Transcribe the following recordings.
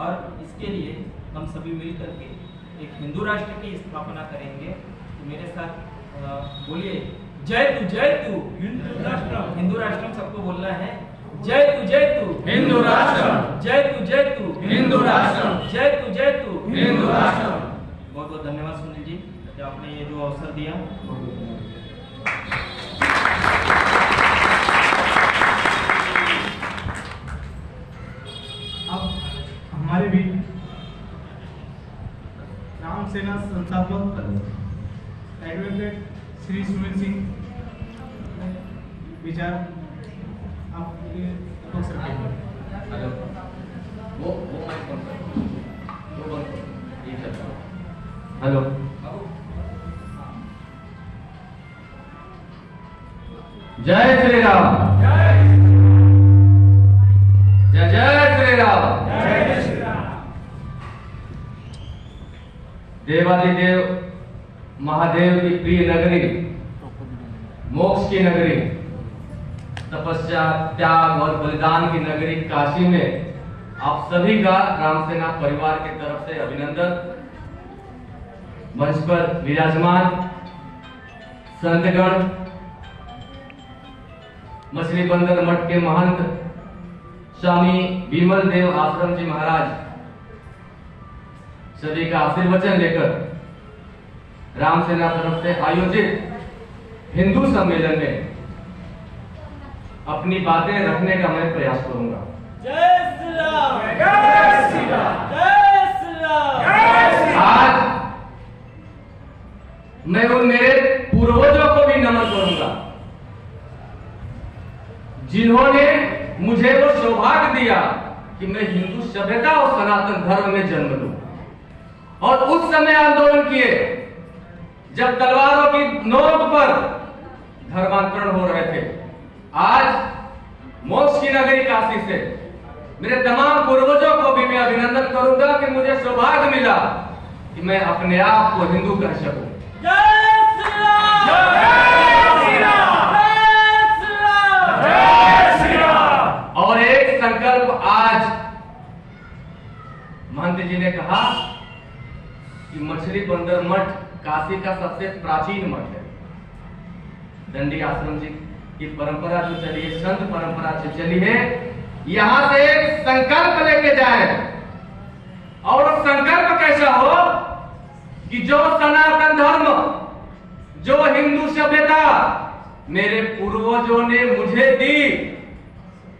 और इसके लिए हम सभी मिलकर के एक हिंदू राष्ट्र की स्थापना करेंगे। तो मेरे साथ बोलिए, जय तू हिंदू राष्ट्र सबको बोलना है। जय तू हिंदू राष्ट्र, जय तू हिंदू राष्ट्र, जय तू हिंदू राष्ट्र। बहुत बहुत धन्यवाद सुनील जी, कि आपने ये जो अवसर दिया। अब हमारे भी राम सेना संस्थापक एडवोकेट श्री सुनील सिंह विचार आपके अवसर के हेलो, वो माइक बंद करो, वो बंद करो, ये चल रहा है। हेलो, जय श्री राम, जय जय श्री राम। देवादिदेव महादेव की प्रिय नगरी, मोक्ष की नगरी, तपस्या, त्याग और बलिदान की नगरी काशी में आप सभी का रामसेना परिवार की तरफ से अभिनंदन। मंच पर विराजमान संतगण, मछली बंदर मठ के महंत स्वामी विमल देव आश्रम जी महाराज सभी का आशीर्वचन लेकर रामसेना तरफ से आयोजित हिंदू सम्मेलन में अपनी बातें रखने का मैं प्रयास करूंगा। जय श्री राम, जय श्री राम, जय श्री राम। आज मैं उन मेरे पूर्वजों को भी नमन करूंगा जिन्होंने मुझे वो सौभाग्य दिया कि मैं हिंदू सभ्यता और सनातन धर्म में जन्म लूं, और उस समय आंदोलन किए जब तलवारों की नोक पर धर्मांतरण हो रहे थे। आज मोक्ष की नगरी काशी से मेरे तमाम पूर्वजों को भी मैं अभिनंदन करूंगा कि मुझे सौभाग्य मिला कि मैं अपने आप को हिंदू कह सकूं। जय श्री राम, जय श्री राम, जय श्री राम। और एक संकल्प आज महंत जी ने कहा कि मछली बंदर मठ काशी का सबसे प्राचीन मठ है। दंडी आश्रम जी की परंपरा जो चली है, संत परंपरा जो चली है, यहां से एक संकल्प लेके जाए, और संकल्प कैसा हो कि जो सनातन धर्म, जो हिंदू सभ्यता मेरे पूर्वजों ने मुझे दी,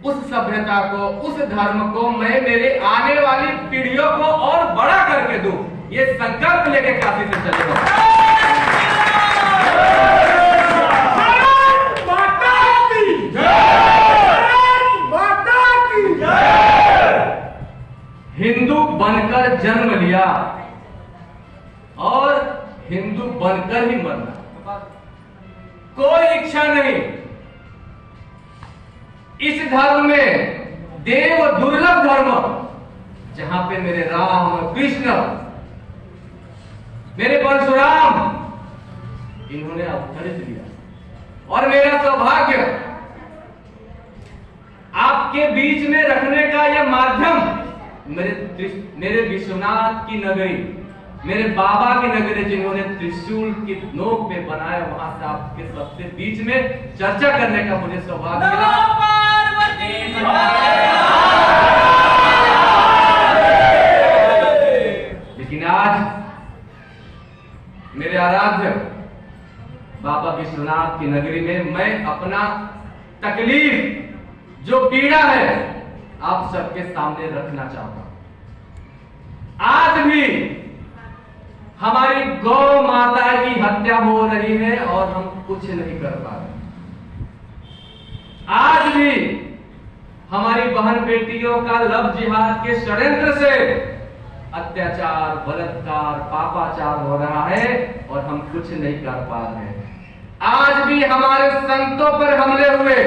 उस सभ्यता को, उस धर्म को मैं मेरे आने वाली पीढ़ियों को और बड़ा करके दूं। ये संकल्प लेके काशी से चलेगा। हिंदू बनकर जन्म लिया और हिंदू बनकर ही मरना, कोई इच्छा नहीं। इस धर्म में देव दुर्लभ धर्म, जहां पे मेरे राम, कृष्ण, मेरे परशुराम, इन्होंने अवतरित लिया, और मेरा सौभाग्य आपके बीच में रखने का यह माध्यम मेरे विश्वनाथ की नगरी, मेरे बाबा की नगरी, जिन्होंने त्रिशूल की नोक पे बनाया, वहां से आपके सबसे बीच में चर्चा करने का मुझे सौभाग्य मिला। लेकिन आज मेरे आराध्य बाबा विश्वनाथ की नगरी में मैं अपना तकलीफ, जो पीड़ा है, आप सबके सामने रखना चाहता हूं। आज भी हमारी गौ माता की हत्या हो रही है और हम कुछ नहीं कर पा रहे। आज भी हमारी बहन बेटियों का लव जिहाद के षड्यंत्र से अत्याचार, बलात्कार, पापाचार हो रहा है और हम कुछ नहीं कर पा रहे हैं। आज भी हमारे संतों पर हमले हुए,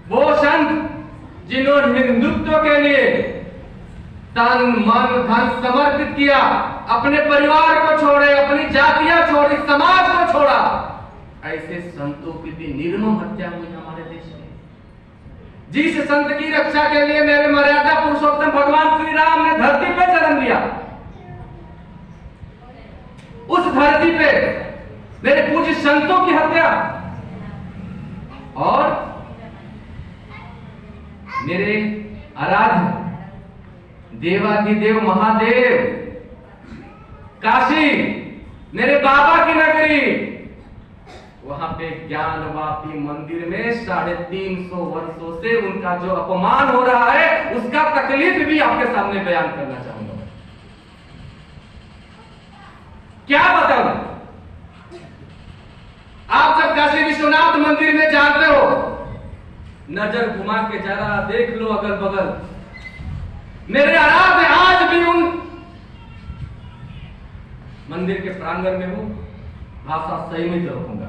वो संत जिन्होंने हिंदुत्व के लिए तन मन धन समर्पित किया, अपने परिवार को छोड़े, अपनी जातियां छोड़ी, समाज को छोड़ा, ऐसे संतों की भी निर्मम हत्या हुई हमारे देश में। जिस संत की रक्षा के लिए मेरे मर्यादा पुरुषोत्तम भगवान श्री राम ने धरती पे जन्म लिया, उस धरती पे मेरे पूज्य संतों की हत्या और मेरे आराध्य देवाधिदेव महादेव काशी, मेरे बाबा की नगरी, वहां पे ज्ञानवापी मंदिर में 350 वर्षों से उनका जो अपमान हो रहा है, उसका तकलीफ भी आपके सामने बयान करना चाहूंगा। क्या बताऊं? आप जब काशी विश्वनाथ मंदिर में जाते हो, नजर घुमा के जरा देख लो अगल बगल, मेरे आराध्य आज भी उन मंदिर के प्रांगण में हूं, भाषा संयमित रखूंगा,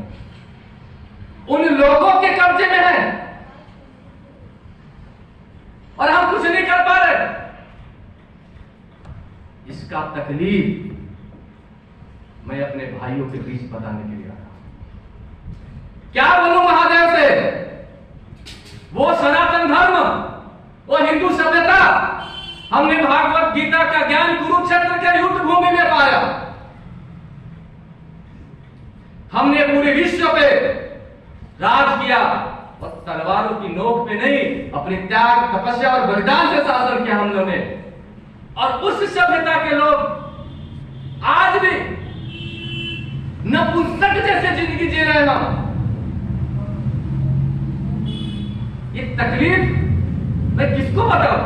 उन लोगों के कब्जे में है और हम कुछ नहीं कर पा रहे। इसका तकलीफ मैं अपने भाइयों के बीच बताने के लिए आया। क्या बोलूं महादेव से? वो सनातन धर्म, वो हिंदू सभ्यता हमने भागवत गीता का ज्ञान कुरुक्षेत्र के युद्ध भूमि में पाया। हमने पूरे विश्व पे राज किया और तलवारों की नोक पे नहीं, अपने त्याग, तपस्या और बलिदान से शासन किया हम लोगों ने। और उस सभ्यता के लोग आज भी नपुंसक जैसे जिंदगी जी रहे हैं। ये तकलीफ मैं किसको बताऊं,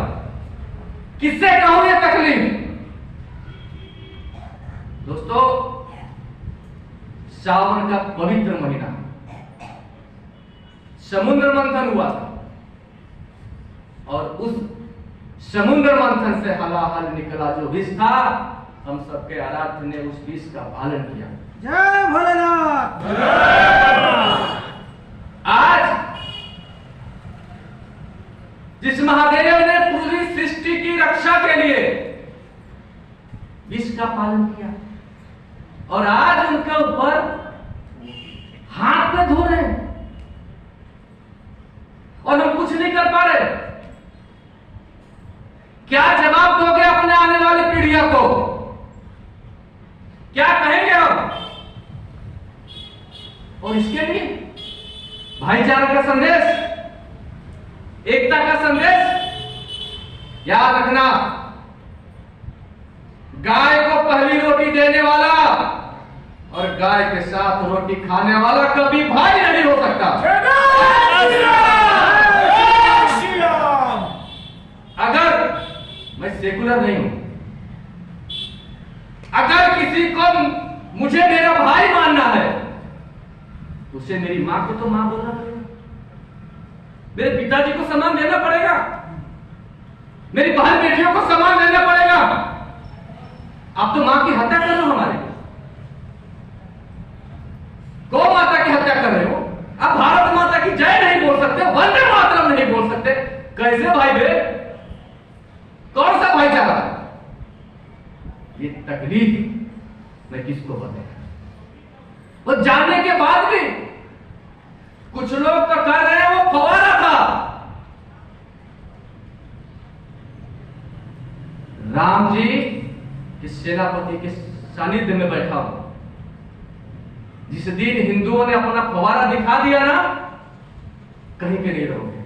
किससे कहूं ये तकलीफ? दोस्तों, सावन का पवित्र महीना, समुद्र मंथन हुआ था और उस समुद्र मंथन से हलाहल निकला जो विष था, हम सबके आराध्य ने उस विष का पालन किया। जय भोलेनाथ। आज जिस महादेव ने पूरी सृष्टि की रक्षा के लिए विष का पालन किया और आज उनके ऊपर हाथ पे धो रहे हैं और हम कुछ नहीं कर पा रहे। क्या जवाब दोगे अपने आने वाली पीढ़ियों को? क्या कहेंगे हम? और इसके लिए भाईचारा का संदेश, एकता का संदेश याद रखना। गाय को पहली रोटी देने वाला और गाय के साथ रोटी खाने वाला कभी भाई नहीं हो सकता। अगर मैं सेकुलर नहीं हूं, अगर किसी को मुझे मेरा भाई मानना है तो उसे मेरी मां को तो मां बोलना पड़ेगा, मेरे पिताजी को सम्मान देना पड़ेगा, मेरी बहन बेटियों को सम्मान देना पड़ेगा। आप तो मां की हत्या कर रहे हो, हमारे गौ माता की हत्या कर रहे हो। आप भारत माता की जय नहीं बोल सकते, वंदे मातरम नहीं बोल सकते। कैसे भाई बे? कौन सा भाईचारा? ये तकलीफ मैं किसको बताऊं? वो जानने के बाद भी कुछ लोग तो कर रहे हैं वो फवारा था। राम जी के सेनापति के सानिध्य में बैठा हूं। जिस दिन हिंदुओं ने अपना फवारा दिखा दिया ना, कहीं के नहीं रहोगे।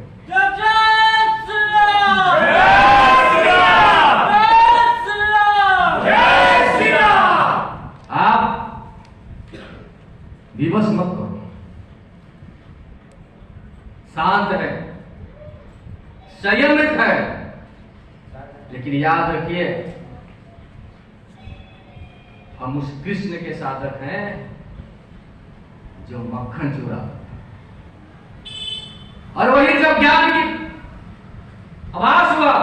आप विवश मत करो, शांत है, संयमित है, लेकिन याद रखिए हम उस कृष्ण के साधक हैं जो मक्खन चुरा, और वही जब ज्ञान की आभास हुआ,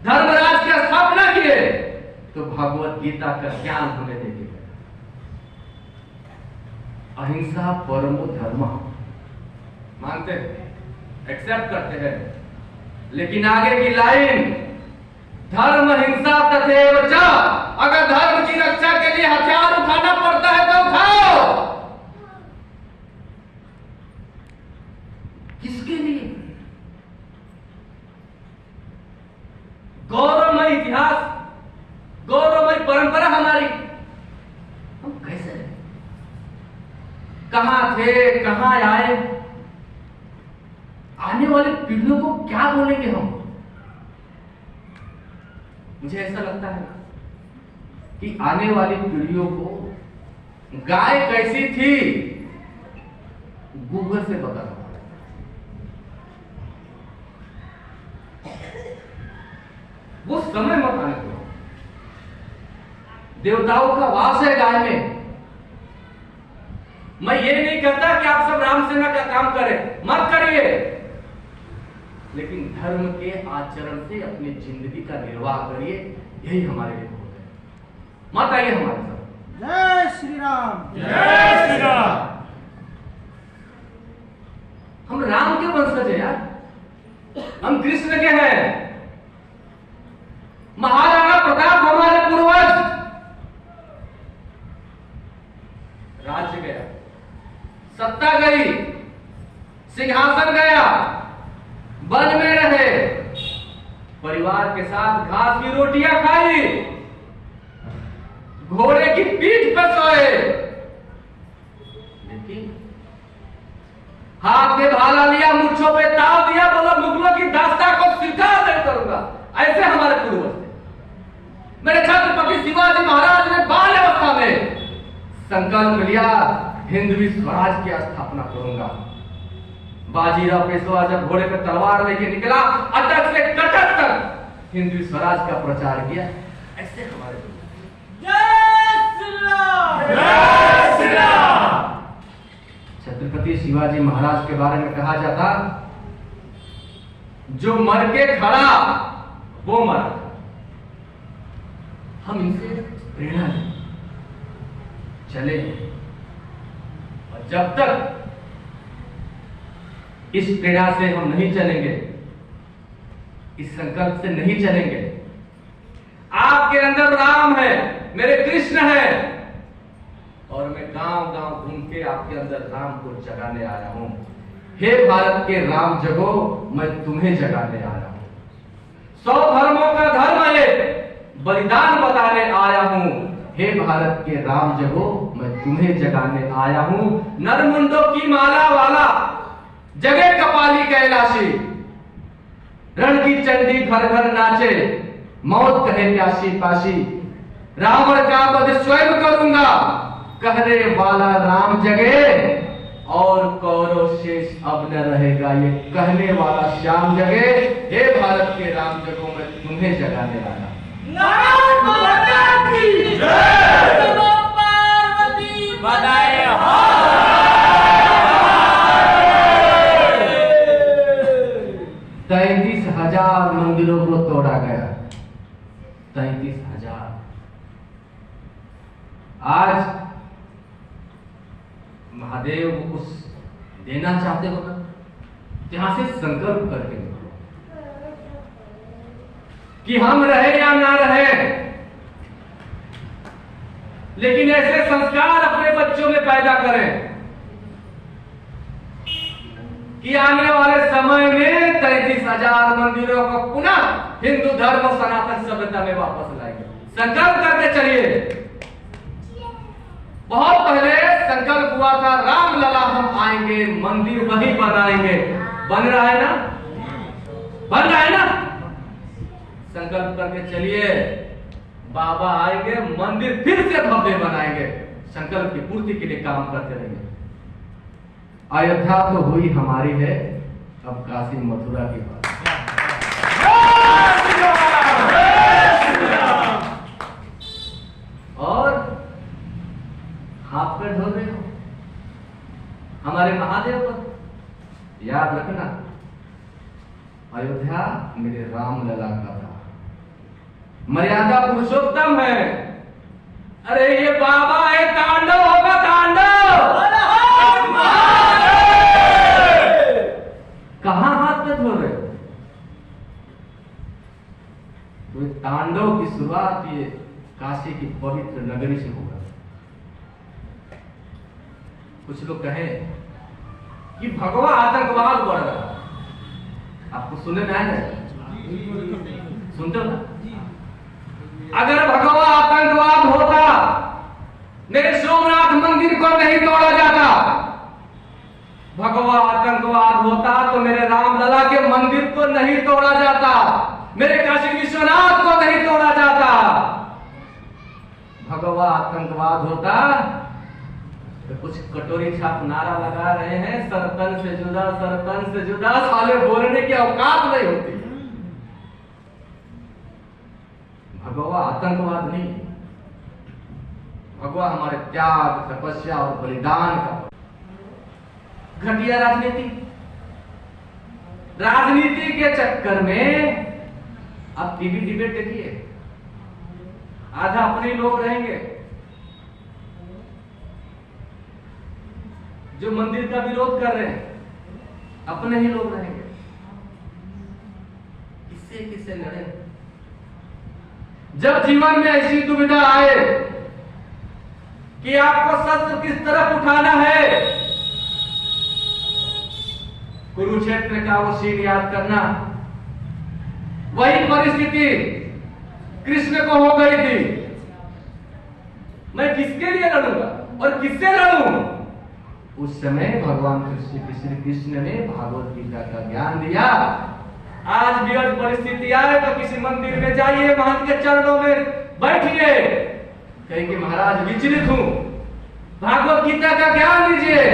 धर्मराज की स्थापना किए, तो भगवत गीता का ज्ञान हमें दे दिया। अहिंसा परमो धर्म मानते हैं, एक्सेप्ट करते हैं, लेकिन आगे की लाइन धर्म हिंसा तथैव च। अगर धर्म की रक्षा के लिए हथियार उठाना पड़ता है तो उठाओ। किसके लिए? इतिहास, गौरवमय परंपरा हमारी, हम कैसे रहे? कहां थे, कहां आए? आने वाली पीढ़ियों को क्या बोलेंगे हम? मुझे ऐसा लगता है कि आने वाली पीढ़ियों को गाय कैसी थी गूगल से बताना। वो समय मत आने दो। देवताओं का वास है गाय में। मैं ये नहीं कहता कि आप सब राम सेना का काम करें, मत करिए, लेकिन धर्म के आचरण से अपनी जिंदगी का निर्वाह करिए, यही हमारे लिए बहुत है। मत आइए हमारे साथ। जय श्री राम। जय श्री राम। हम राम के वंशज हैं यार, हम कृष्ण के हैं। महाराणा प्रताप हमारे पूर्वज। राज्य गया, सत्ता गई, सिंहासन गया, वन में रहे, परिवार के साथ घास की रोटियां खाई, घोड़े की पीठ पर सोए, लेकिन हाथ में भाला लिया, मूंछों पे ताव दिया, बोला मुगलों की दास्तां को स्वीकार नहीं करूंगा। ऐसे हमारे पूर्वज थे। मेरे छत्रपति शिवाजी महाराज ने बाल अवस्था में संकल्प लिया, हिंदवी स्वराज की स्थापना करूंगा। बाजीराव पेशवा जब घोड़े पर तलवार लेके निकला, अटक से कटक तक हिंदवी स्वराज का प्रचार किया। ऐसे हमारे छत्रपति शिवाजी महाराज के बारे में कहा जाता, जो मर के खड़ा वो मरा। हम इनसे प्रेरणा लें, चले, और जब तक इस प्रेरणा से हम नहीं चलेंगे, इस संकल्प से नहीं चलेंगे, आपके अंदर राम है, मेरे कृष्ण है, और मैं गांव गांव घूम के आपके अंदर राम को जगाने आया हूं। हे भारत के राम जगो, मैं तुम्हें जगाने आया हूं। 100 धर्मों का धर्म है, बलिदान बताने आया हूं। हे भारत के राम जगो, मैं तुम्हें जगाने आया हूं। नरमुंडों की माला वाला, जगे कपाली कैलाशी, रण की चंडी घर घर नाचे, मौत कहे प्यासी पासी, रावण का वध स्वयं करूंगा, कहने वाला राम जगे, और कौरव शेष अब न रहेगा, ये कहने वाला श्याम जगे। हे भारत के राम जगो, मैं तुम्हें जगाने आया। नारायण माता की जय। पार्वती बधाई हो। 33,000 मंदिरों को तोड़ा गया। 33,000। आज महादेव कुछ देना चाहते हो ना, यहां से संकल्प करके निकलो कि हम रहे या ना रहे, लेकिन ऐसे संस्कार अपने बच्चों में पैदा करें कि आने वाले समय में 33,000 मंदिरों को पुनः हिंदू धर्म और सनातन सभ्यता में वापस लाएंगे। संकल्प करके चलिए। बहुत पहले संकल्प हुआ था, राम लला हम आएंगे, मंदिर वही बनाएंगे। बन रहा है ना? बन रहा है ना? संकल्प करके चलिए, बाबा आएंगे, मंदिर फिर से भव्य बनाएंगे। संकल्प की पूर्ति के लिए काम करते रहेंगे। अयोध्या तो हुई हमारी है, अब काशी मथुरा की बात। और हाथ पैर धो रहे हो हमारे महादेव पर, याद रखना, अयोध्या मेरे राम लला का था, मर्यादा पुरुषोत्तम है। अरे ये बाबा है, तांडव होगा, तांडव। कहां हाथ पे धो रहे हो? तो तांडव की शुरुआत ये काशी की पवित्र नगरी से होगा। कुछ लोग कहें कि भगवा आतंकवाद बढ़ रहा है, आपको सुनने में आया ना? सुनते हो ना? अगर भगवा आतंकवाद होता, मेरे सोमनाथ मंदिर को नहीं तोड़ा जाता। भगवा आतंकवाद होता तो मेरे रामलला के मंदिर को नहीं तोड़ा जाता, मेरे काशी विश्वनाथ को नहीं तोड़ा जाता। भगवा आतंकवाद होता तो कुछ कटोरी छाप नारा लगा रहे हैं, सरपंच से जुदा, सरपंच से जुदा, साले बोलने की औकात नहीं होती। भगवा आतंकवाद नहीं, भगवा हमारे त्याग, तपस्या और बलिदान का। घटिया राजनीति के चक्कर में अब टीवी डिबेट देखिए, आधा अपने ही लोग रहेंगे। जो मंदिर का विरोध कर रहे हैं अपने ही लोग रहेंगे। किससे किससे लड़े? जब जीवन में ऐसी दुविधा आए कि आपको शस्त्र किस तरफ उठाना है, कुरुक्षेत्र का वो सीन याद करना। वही परिस्थिति कृष्ण को हो गई थी, मैं किसके लिए लड़ूंगा और किससे लड़ूं? उस समय भगवान श्री कृष्ण ने भागवत गीता का ज्ञान दिया। आज भी अगर परिस्थिति आए तो किसी मंदिर में जाइए, महंत के चरणों में बैठिए, कहें कि महाराज विचलित हूं, भागवत गीता का ज्ञान दीजिए।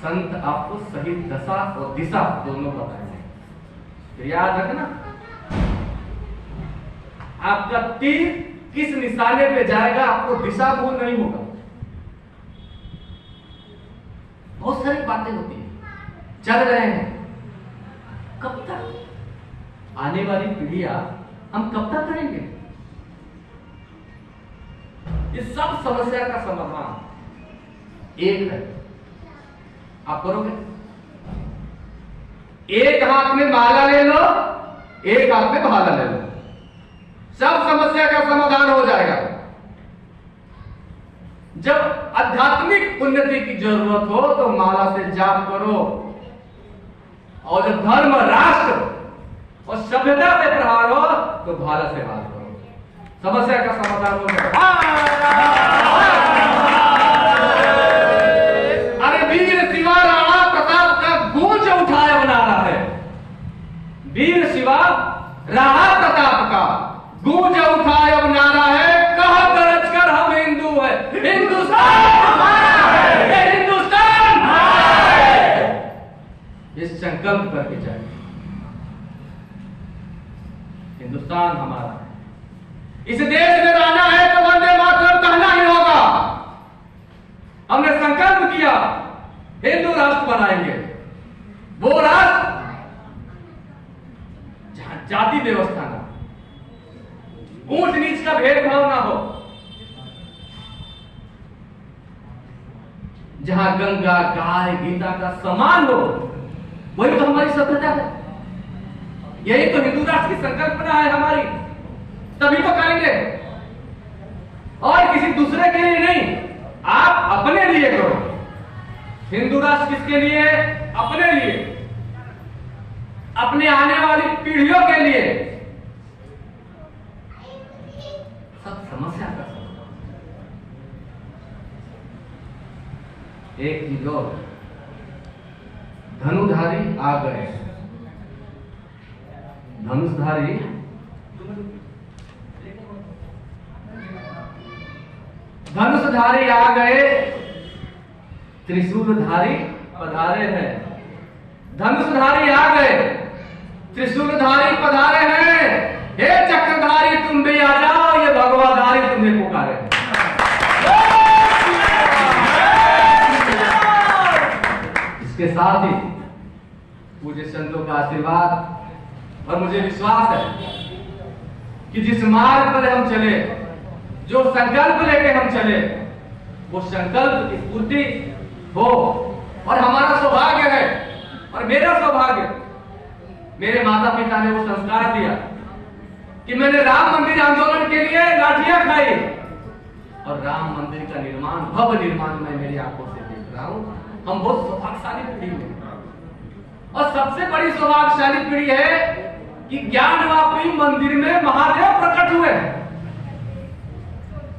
संत आपको सही दशा और दिशा दोनों बताएंगे। याद रखना, आपका तीर किस निशाने पे जाएगा आपको दिशा भूल नहीं होगा। बहुत सारी बातें होती है, चल रहे हैं, कब तक? आने वाली पीढ़ियां हम कब तक करेंगे? इस सब समस्या का समाधान एक है, आप करोगे? एक हाथ में माला ले लो, एक हाथ में भाला ले लो, सब समस्या का समाधान हो जाएगा। जब आध्यात्मिक उन्नति की जरूरत हो तो माला से जाप करो, और जब धर्म, राष्ट्र और सभ्यता पे प्रहार हो तो भाला से बात करो, समस्या का समाधान हो जाएगा। अरे वीर शिवा राणा प्रताप का गूंज उठाए बना रहा है, वीर शिवा राणा प्रताप का गूंज उठाए अब नारा है, कह गरज कर हम हिंदू है, हिंदुस्तान हमारा है, हिंदुस्तान हमारा है। इस संकल्प करके जाए, हिंदुस्तान हमारा है। इस देश में रहना है तो वंदे मातरम कहना ही होगा। हमने संकल्प किया हिंदू राष्ट्र बनाएंगे, वो राष्ट्र जहां जाति व्यवस्था ना, ऊंच नीच का भेदभाव ना हो, जहां गंगा, गाय, गीता का सम्मान हो। वही तो हमारी सभ्यता है, यही तो हिंदू राष्ट्र की संकल्पना है हमारी, तभी तो करेंगे। और किसी दूसरे के लिए नहीं, आप अपने लिए करो। हिंदू राष्ट्र किसके लिए? अपने लिए, अपने आने वाली पीढ़ियों के लिए। सब समस्या का एक चीज और, धनुधारी आ गए, धनुषधारी धनुषधारी आ गए, त्रिशूलधारी पधारे हैं। धनुषधारी आ गए, त्रिशूलधारी पधारे हैं। हे चक्रधारी तुम भी आ जाओ, ये भगवाधारी तुम्हें पुकारे हैं। इसके साथ ही पूज्य संतों का आशीर्वाद और मुझे विश्वास है कि जिस मार्ग पर हम चले, जो संकल्प लेके हम चले, वो संकल्प की पूर्ति हो। और हमारा सौभाग्य है, और मेरा सौभाग्य, मेरे माता पिता ने वो संस्कार दिया कि मैंने राम मंदिर आंदोलन के लिए लाठियां खाई, और राम मंदिर का निर्माण, भव्य निर्माण मैं मेरी आंखों से देख रहा हूं। हम बहुत सौभाग्यशाली पीढ़ी हैं, और सबसे बड़ी सौभाग्यशाली पीढ़ी है कि ज्ञानवापी मंदिर में महादेव प्रकट हुए।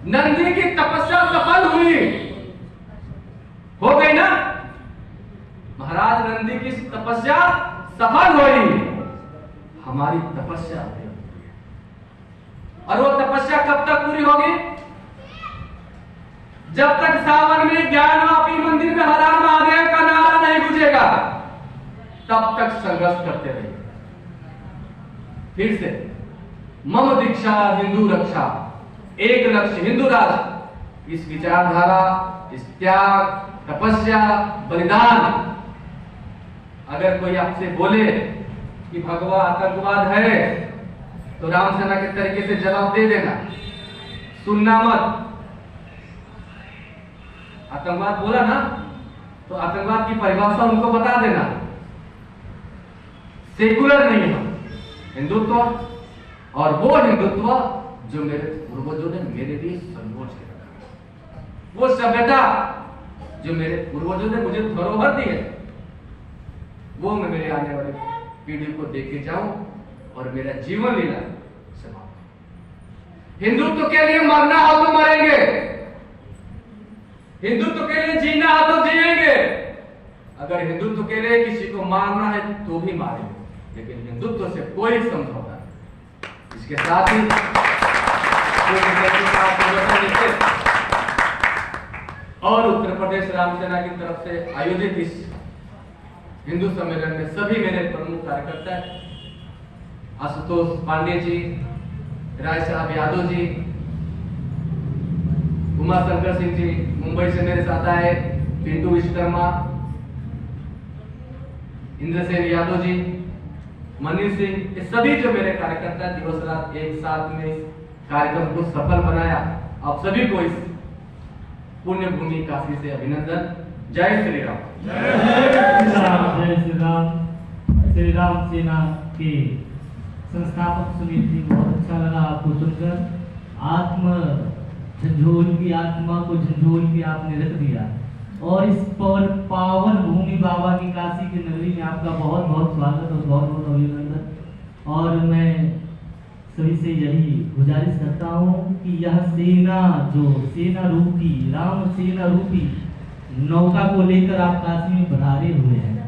नंदी की तपस्या सफल हुई, हो गई ना। महाराज नंदी की तपस्या सफल हुई, हमारी तपस्या हुई। और वो तपस्या कब तक पूरी होगी? जब तक सावन में ज्ञानवापी मंदिर में हर हर महादेव का नारा नहीं गूंजेगा, तब तक संघर्ष करते रहिए। फिर से मम दीक्षा हिंदू रक्षा, एक लक्ष्य हिंदू राष्ट्र। इस विचारधारा, इस त्याग, तपस्या, बलिदान, अगर कोई आपसे बोले कि भगवा आतंकवाद है, तो रामसेना के तरीके से जवाब दे देना, सुनना मत। आतंकवाद बोला ना, तो आतंकवाद की परिभाषा उनको बता देना। सेकुलर नहीं है हिंदुत्व, और वो हिंदुत्व जो मेरे पूर्वजों ने मेरे लिए संयोज के रखा, वो सभ्यता जो मेरे पूर्वजों ने मुझे धरोहर दी है, वो मैं मेरे आने वाले पीढ़ी को दे के जाऊं और मेरा जीवन लीला समाप्त। हिंदुत्व के लिए मरना हो तो मरेंगे, हिंदुत्व के लिए जीना हो तो जिएंगे। अगर हिंदुत्व के लिए किसी को मारना है तो भी मारेंगे, लेकिन हिंदुत्व से कोई समझौता नहीं। इसके साथ ही और उत्तर प्रदेश रामसेना की तरफ से आयोजित इस हिंदू सम्मेलन में सभी मेरे प्रमुख कार्यकर्ता, आशुतोष पांडे जी, राय साहब यादव जी, उमा शंकर सिंह जी मुंबई से मेरे साथ आए, पिंटू विश्वकर्मा, इंद्रसेन यादव जी, मनीष सिंह, ये सभी जो मेरे कार्यकर्ता दिवस रात एक साथ में इस कार्यक्रम को सफल बनाया। आप सभी को इस पुण्य भूमि काशी से अभिनंदन। जय श्री राम। जय श्री राम। श्री राम सेना के संस्थापक सुनील जी, बहुत अच्छा लगा आपको सुनकर। आत्मा को झंझोल के आपने रख दिया, और इस पावन भूमि बाबा की काशी की नगरी में आपका बहुत बहुत स्वागत और बहुत बहुत अभिनंदन। और मैं सभी से यही गुजारिश करता हूँ कि यह सेना, जो सेना रूपी राम सेना रूपी नौका को लेकर आप काशी में पधारे हुए हैं,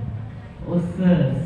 उस